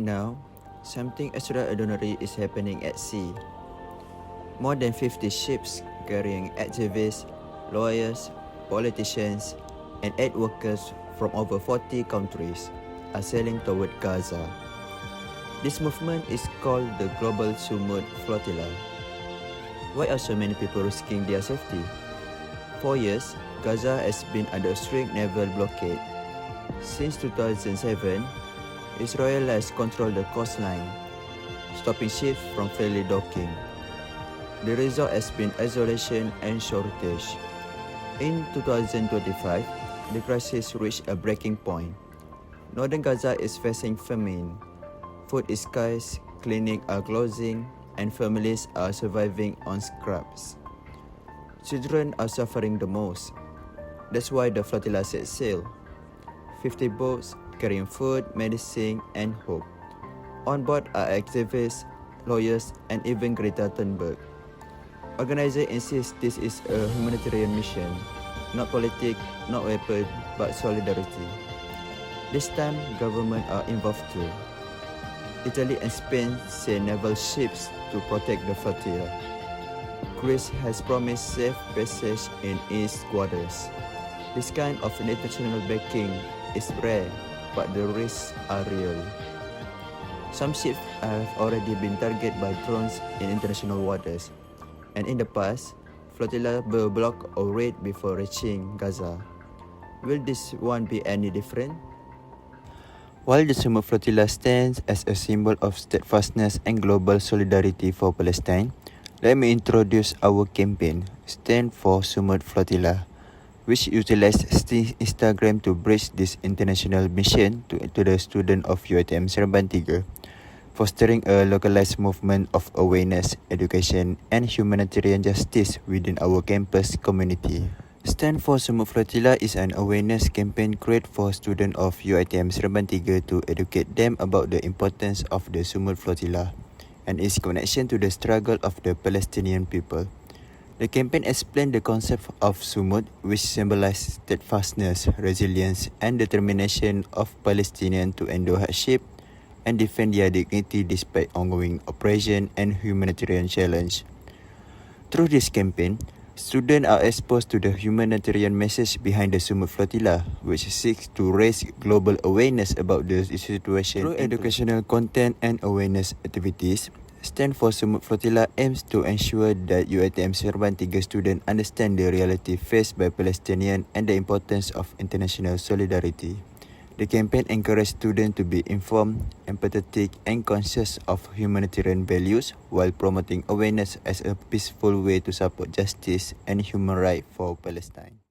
now, something extraordinary is happening at sea. More than 50 ships carrying activists, lawyers, politicians, and aid workers from over 40 countries are sailing toward Gaza. This movement is called the Global Sumud Flotilla. Why are so many people risking their safety? For years, Gaza has been under a strict naval blockade. Since 2007, Israel has controlled the coastline, stopping ships from freely docking. The result has been isolation and shortage. In 2025, the crisis reached a breaking point. Northern Gaza is facing famine. Food is scarce, clinics are closing, and families are surviving on scraps. Children are suffering the most. That's why the flotilla set sail. 50 boats carrying food, medicine, and hope. On board are activists, lawyers, and even Greta Thunberg. Organizers insist this is a humanitarian mission, not politics, not weapons, but solidarity. This time, governments are involved too. Italy and Spain send naval ships to protect the flotilla. Greece has promised safe passage in its waters. This kind of international backing is rare, but the risks are real. Some ships have already been targeted by drones in international waters, and in the past, flotilla were blocked or raided before reaching Gaza. Will this one be any different? While the Sumud Flotilla stands as a symbol of steadfastness and global solidarity for Palestine, let me introduce our campaign, Stand4Sumud Flotilla, which utilized Instagram to bridge this international mission to the students of UiTM Seremban 3, fostering a localized movement of awareness, education, and humanitarian justice within our campus community. Stand4Sumud Flotilla is an awareness campaign created for students of UiTM Seremban 3 to educate them about the importance of the Sumud Flotilla and its connection to the struggle of the Palestinian people. The campaign explained the concept of Sumud, which symbolizes steadfastness, resilience, and determination of Palestinians to endure hardship and defend their dignity despite ongoing oppression and humanitarian challenge. Through this campaign, students are exposed to the humanitarian message behind the Sumud Flotilla, which seeks to raise global awareness about the situation. Through educational content and awareness activities, Stand4Sumud Flotilla aims to ensure that UiTM Seremban 3 students understand the reality faced by Palestinians and the importance of international solidarity. The campaign encourages students to be informed, empathetic, and conscious of humanitarian values while promoting awareness as a peaceful way to support justice and human rights for Palestine.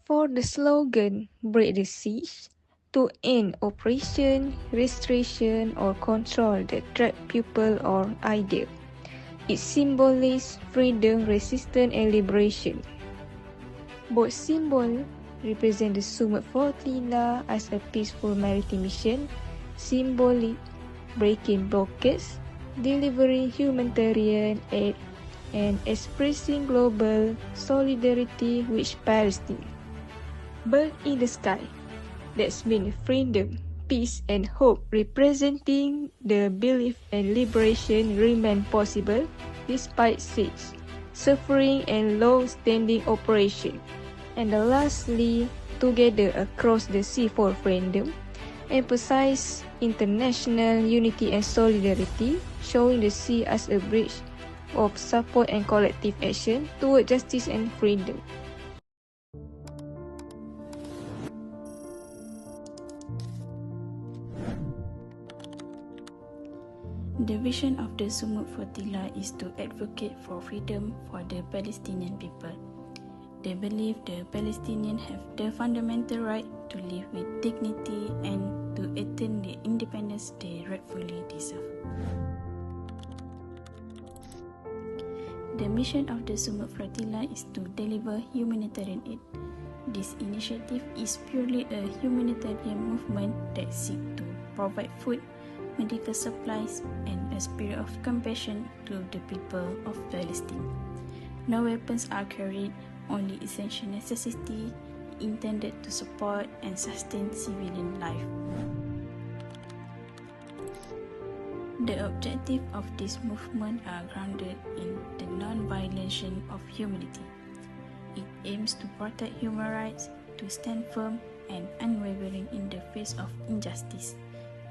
For the slogan, Break the Siege, to end oppression, restriction, or control that trap people or idea. It symbolizes freedom, resistance, and liberation. Both symbols represent the Sumud Flotilla as a peaceful maritime mission, symbolic breaking blockades, delivering humanitarian aid, and expressing global solidarity with Palestine. Bird in the sky. That's been freedom, peace, and hope, representing the belief and liberation remain possible despite siege, suffering, and long-standing oppression. And lastly, together across the sea for freedom, emphasize international unity and solidarity, showing the sea as a bridge of support and collective action toward justice and freedom. The vision of the Sumud Flotilla is to advocate for freedom for the Palestinian people. They believe the Palestinians have the fundamental right to live with dignity and to attain the independence they rightfully deserve. The mission of the Sumud Flotilla is to deliver humanitarian aid. This initiative is purely a humanitarian movement that seeks to provide food, medical supplies, and a spirit of compassion to the people of Palestine. No weapons are carried, only essential necessity intended to support and sustain civilian life. The objective of this movement are grounded in the non-violation of humanity. It aims to protect human rights, to stand firm and unwavering in the face of injustice,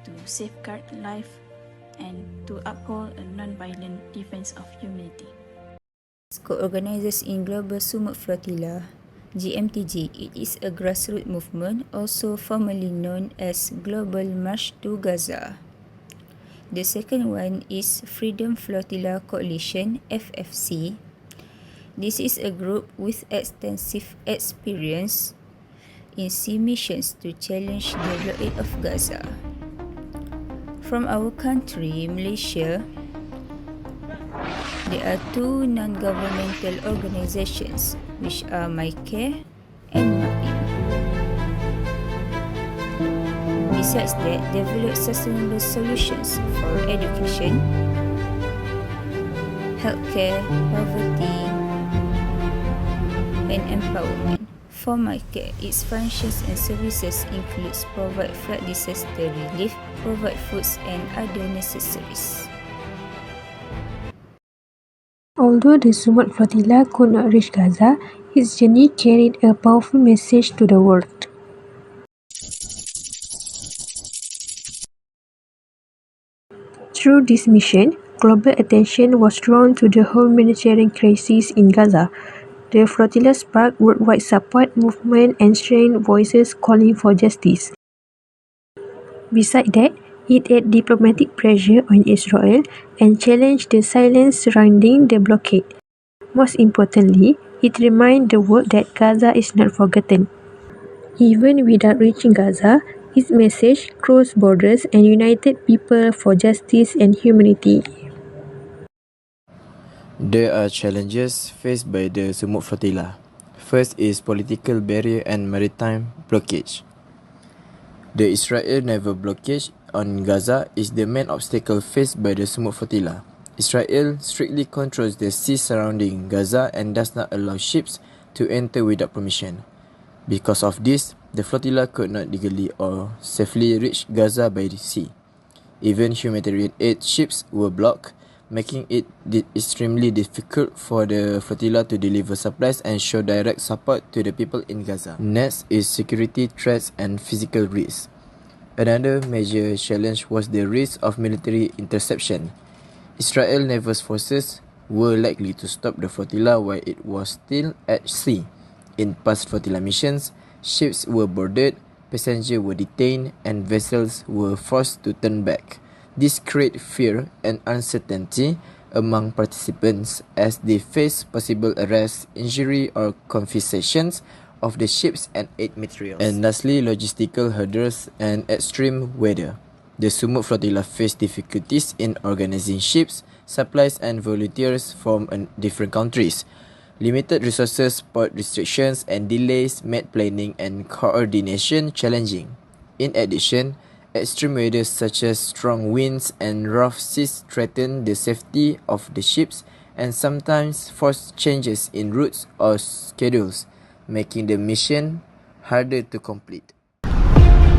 to safeguard life, and to uphold a non-violent defense of humanity. Co-organizers in Global Sumud Flotilla, GMTG, it is a grassroots movement also formerly known as Global March to Gaza. The second one is Freedom Flotilla Coalition, FFC. This is a group with extensive experience in sea missions to challenge the blockade of Gaza. From our country, Malaysia, there are two non-governmental organizations which are MyCare and MAPIM. Besides that, develop sustainable solutions for education, healthcare, poverty, and empowerment. For MyCare, its functions and services includes provide flood disaster relief, provide foods and other necessaries. Although the Sumud Flotilla could not reach Gaza, its journey carried a powerful message to the world. Through this mission, global attention was drawn to the humanitarian crisis in Gaza. The flotilla sparked worldwide support movement and strengthened voices calling for justice. Besides that, it added diplomatic pressure on Israel and challenged the silence surrounding the blockade. Most importantly, it reminded the world that Gaza is not forgotten. Even without reaching Gaza, its message crossed borders and united people for justice and humanity. There are challenges faced by the Sumud Flotilla. First is political barrier and maritime blockage. The Israel naval blockage on Gaza is the main obstacle faced by the Sumud Flotilla. Israel strictly controls the sea surrounding Gaza and does not allow ships to enter without permission. Because of this, the flotilla could not legally or safely reach Gaza by the sea. Even humanitarian aid ships were blocked, making it extremely difficult for the flotilla to deliver supplies and show direct support to the people in Gaza. Next is security threats and physical risks. Another major challenge was the risk of military interception. Israel naval forces were likely to stop the flotilla while it was still at sea. In past flotilla missions, ships were boarded, passengers were detained, and vessels were forced to turn back. This created fear and uncertainty among participants as they face possible arrest, injury, or confiscations of the ships and aid materials. And lastly, logistical hurdles and extreme weather. The Sumud Flotilla faced difficulties in organizing ships, supplies, and volunteers from different countries. Limited resources, port restrictions, and delays made planning and coordination challenging. In addition, extreme weather such as strong winds and rough seas threaten the safety of the ships and sometimes force changes in routes or schedules, making the mission harder to complete.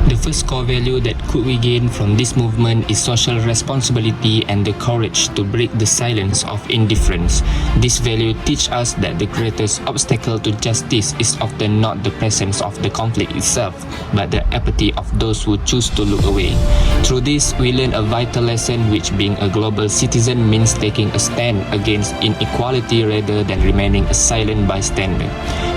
The first core value that could we gain from this movement is social responsibility and the courage to break the silence of indifference. This value teaches us that the greatest obstacle to justice is often not the presence of the conflict itself, but the apathy of those who choose to look away. Through this, we learn a vital lesson which being a global citizen means taking a stand against inequality rather than remaining a silent bystander.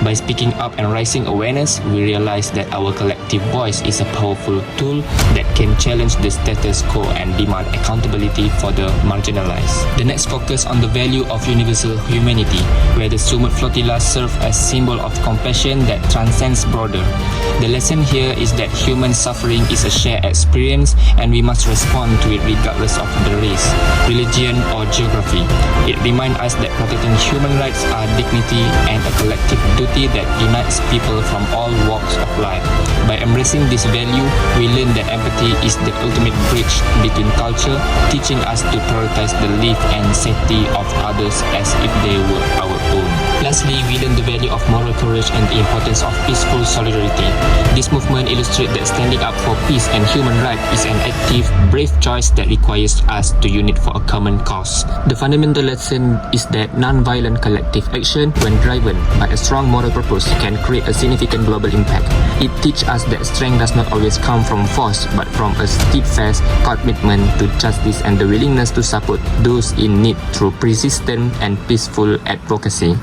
By speaking up and raising awareness, we realize that our collective voice is a powerful tool that can challenge the status quo and demand accountability for the marginalized. The next focus on the value of universal humanity, where the Sumud Flotilla serve as symbol of compassion that transcends border. The lesson here is that human suffering is a shared experience and we must respond to it regardless of the race, religion or geography. It reminds us that protecting human rights are dignity and a collective duty that unites people from all walks of life. By embracing this value, we learn that empathy is the ultimate bridge between culture, teaching us to prioritize the life and safety of others as if they were our own. Lastly, we learn the value of moral courage and the importance of peaceful solidarity. This movement illustrates that standing up for peace and human rights is an active, brave choice that requires us to unite for a common cause. The fundamental lesson is that non-violent collective action, when driven by a strong moral purpose, can create a significant global impact. It teaches us that strength does not always come from force, but from a steadfast commitment to justice and the willingness to support those in need through persistent and peaceful advocacy.